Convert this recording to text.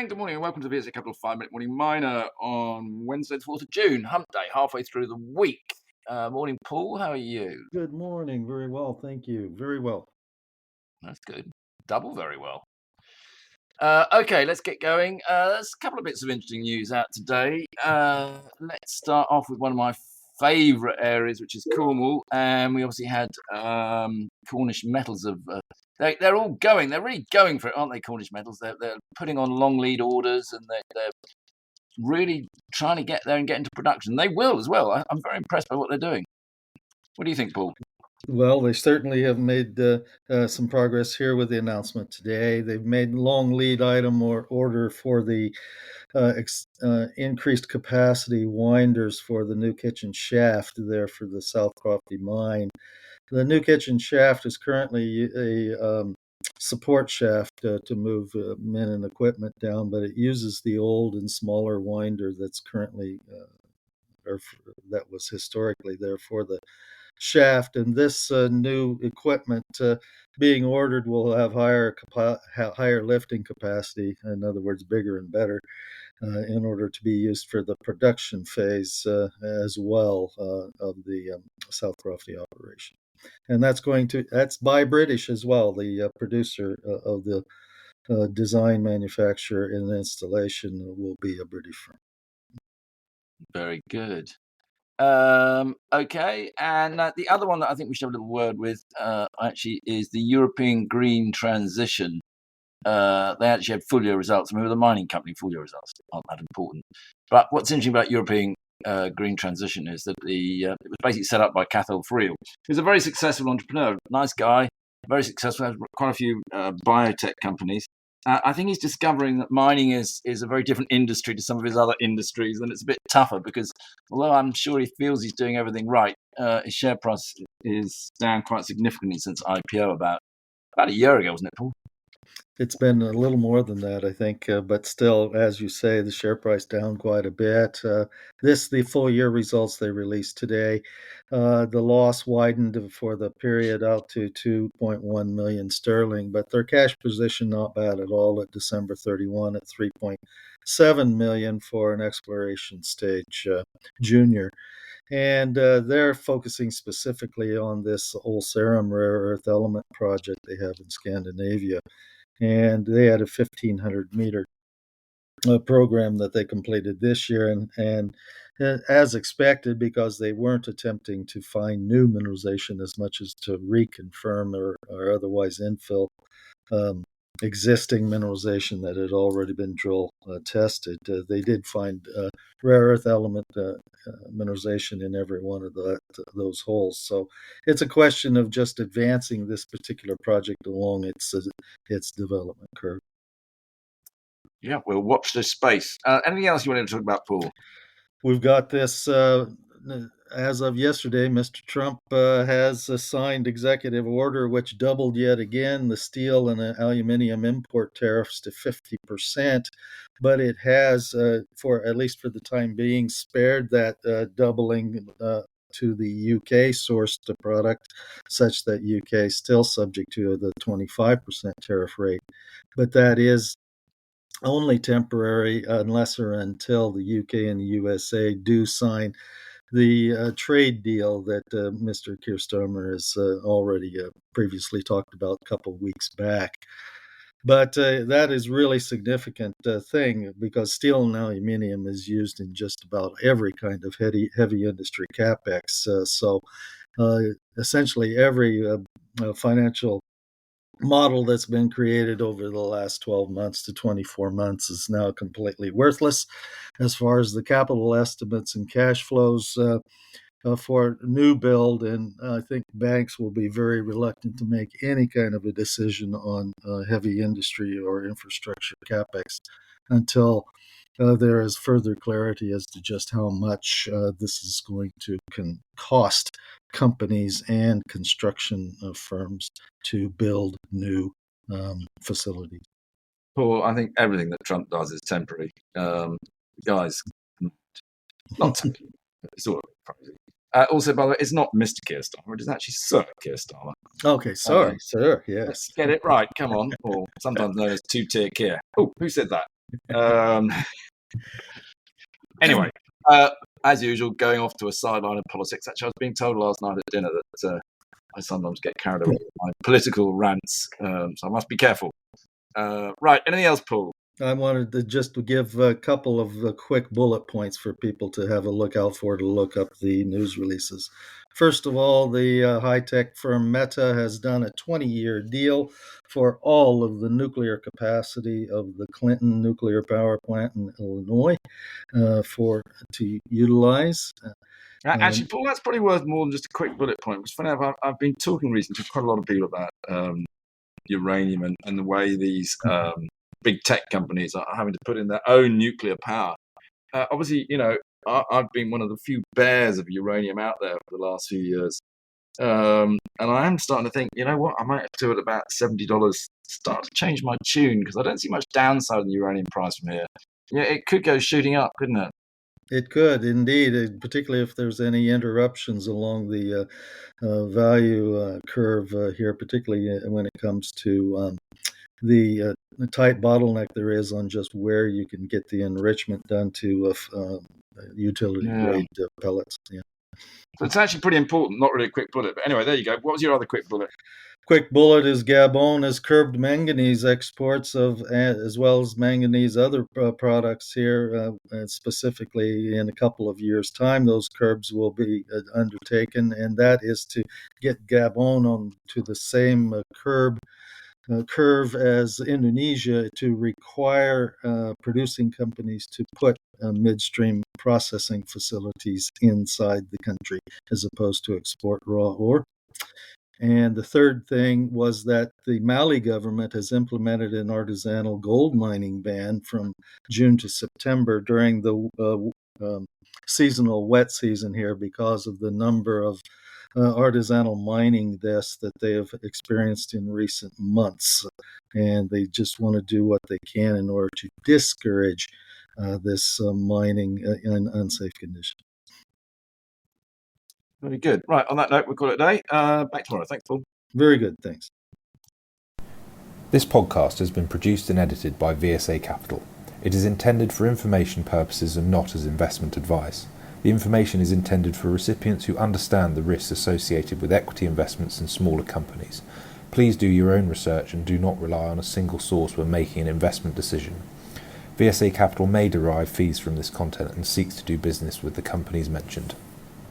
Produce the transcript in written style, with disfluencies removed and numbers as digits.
And good morning and welcome to the VSA Capital 5-Minute Morning Miner on Wednesday, the 4th of June, hump day, halfway through the week. Morning, Paul. How are you? Good morning. Very well. Thank you. Very well. That's good. Double very well. Okay, let's get going. There's a couple of bits of interesting news out today. Let's start off with one of my favourite areas, which is Cornwall. And we obviously had Cornish Metals they're all going. They're really going for it, aren't they? Cornish Metals. They're putting on long lead orders, and they're really trying to get there and get into production. They will as well. I'm very impressed by what they're doing. What do you think, Paul? Well, they certainly have made some progress here with the announcement today. They've made long lead item or order for the increased capacity winders for the new kitchen shaft there for the South Crofty mine. The new kitchen shaft is currently a support shaft to move men and equipment down, but it uses the old and smaller winder that's currently that was historically there for the shaft. And this new equipment being ordered will have higher lifting capacity, in other words, bigger and better, in order to be used for the production phase as well of the South Crofty operation. And that's by British as well. The producer of the design, manufacture, and installation will be a British firm. Very good. Okay, and the other one that I think we should have a little word with actually is the European green transition. They actually had full year results. I mean, with a mining company, full year results aren't that important. But what's interesting about European green transition is that it was basically set up by Cathal Friel, who's a very successful entrepreneur, nice guy, very successful, has quite a few biotech companies. I think he's discovering that mining is a very different industry to some of his other industries, and it's a bit tougher because although I'm sure he feels he's doing everything right, his share price is down quite significantly since IPO about a year ago, wasn't it, Paul? It's been a little more than that, I think, but still, as you say, the share price down quite a bit. The full year results they released today. The loss widened for the period out to 2.1 million sterling, but their cash position not bad at all at December 31 at 3.7 million for an exploration stage junior. And they're focusing specifically on this Ulcerum rare earth element project they have in Scandinavia. And they had a 1,500-meter program that they completed this year. And as expected, because they weren't attempting to find new mineralization as much as to reconfirm or otherwise infill existing mineralization that had already been drill tested. They did find rare earth element mineralization in every one of those holes. So it's a question of just advancing this particular project along its development curve. Yeah, we'll watch this space. Anything else you wanted to talk about, Paul? We've got this. As of yesterday, Mr. Trump has signed executive order which doubled yet again the steel and aluminum import tariffs to 50%, but it has, for at least for the time being, spared that doubling to the UK sourced product, such that UK is still subject to the 25% tariff rate. But that is only temporary unless or until the UK and the USA do sign the trade deal that Mr. Keir Starmer has already previously talked about a couple of weeks back. But that is really significant thing because steel and aluminum is used in just about every kind of heavy industry capex. So essentially every financial model that's been created over the last 12 months to 24 months is now completely worthless as far as the capital estimates and cash flows for new build. And I think banks will be very reluctant to make any kind of a decision on heavy industry or infrastructure capex until there is further clarity as to just how much this is going to cost companies and construction firms to build new facilities. Paul, I think everything that Trump does is temporary. Guys, not temporary. It's all crazy. Also, by the way, it's not Mr. Keir Starmer. It is actually Sir Keir Starmer. Okay, sorry, sir. Yes. Let's get it right. Come on. Or sometimes known as two-tier Keir. Oh, who said that? Anyway, as usual, going off to a sideline of politics. Actually, I was being told last night at dinner that I sometimes get carried away with my political rants, so I must be careful. Right, anything else, Paul? I wanted to just give a couple of quick bullet points for people to have a look out for, to look up the news releases. First of all, the high-tech firm Meta has done a 20-year deal for all of the nuclear capacity of the Clinton nuclear power plant in Illinois to utilize. Actually, Paul, that's probably worth more than just a quick bullet point. It's funny, I've been talking recently to quite a lot of people about uranium and the way these big tech companies are having to put in their own nuclear power. Obviously, I've been one of the few bears of uranium out there for the last few years. And I am starting to think, you know what, I might have to at about $70 start to change my tune, because I don't see much downside in the uranium price from here. Yeah, it could go shooting up, couldn't it? It could indeed, particularly if there's any interruptions along the value curve here, particularly when it comes to the tight bottleneck there is on just where you can get the enrichment done to utility grade pellets. Yeah. So it's actually pretty important, not really a quick bullet. But anyway, there you go. What was your other quick bullet? Quick bullet is Gabon has curbed manganese exports as well as manganese other products here. Specifically, in a couple of years' time, those curbs will be undertaken, and that is to get Gabon on to the same curve as Indonesia, to require producing companies to put midstream processing facilities inside the country as opposed to export raw ore. And the third thing was that the Mali government has implemented an artisanal gold mining ban from June to September during the seasonal wet season here, because of the number of artisanal mining deaths that they have experienced in recent months. And they just want to do what they can in order to discourage this mining in unsafe conditions. Very good. Right, on that note, we'll call it a day. Back tomorrow. Thanks, Paul. Very good. Thanks. This podcast has been produced and edited by VSA Capital. It is intended for information purposes and not as investment advice. The information is intended for recipients who understand the risks associated with equity investments in smaller companies. Please do your own research and do not rely on a single source when making an investment decision. VSA Capital may derive fees from this content and seeks to do business with the companies mentioned.